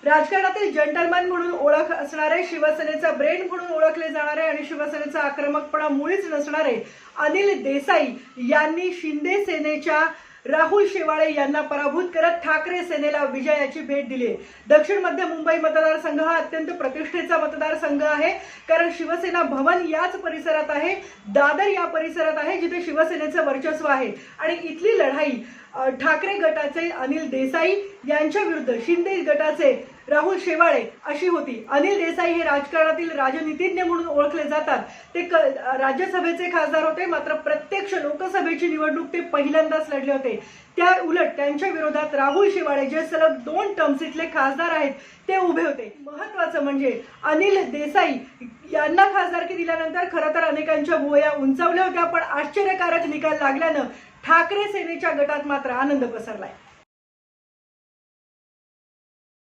राजकारणातील जंटलमॅन म्हणून ओळख असणारे, शिवसेनेचा ब्रेन म्हणून ओळखले जाणारे आणि शिवसेनेचा आक्रमकपणा मुळीच नसणारे अनिल देसाई यांनी शिंदे सेनेच्या राहुल शेवाळे यांना पराभूत करत ठाकरे सेनेला विजयाची भेट दिली आहे। दक्षिण मध्य मुंबई मतदारसंघ हा अत्यंत प्रतिष्ठेचा मतदारसंघ आहे, कारण शिवसेना भवन याच परिसरात आहे, दादर या परिसरात आहे जिथे शिवसेनेचं वर्चस्व आहे आणि इथली लढाई ठाकरे गटाचे अनिल देसाई यांच्या विरुद्ध शिंदे गटाचे राहुल शेवाळे अशी होती। अनिल देसाई हे राजकारणातील राजनीतिज्ञ म्हणून ओळखले जातात। ते राज्यसभेचे खासदार होते, मात्र प्रत्यक्ष लोकसभेची निवडणूक ते पहिल्यांदाच लढले होते। त्या उलट त्यांच्या विरोधात राहुल शेवाळे जे सलग 2 टर्म्स इथले खासदार आहेत ते उभे होते। महत्त्वाचं म्हणजे अनिल देसाई यांना खासदारकी दिल्यानंतर खरं तर अनेकांच्या भुवया उंचावल्या होत्या, पण आश्चर्यकारक निकाल लागल्यानं ठाकरे सेनेच्या गटात मात्र आनंद पसरलाय।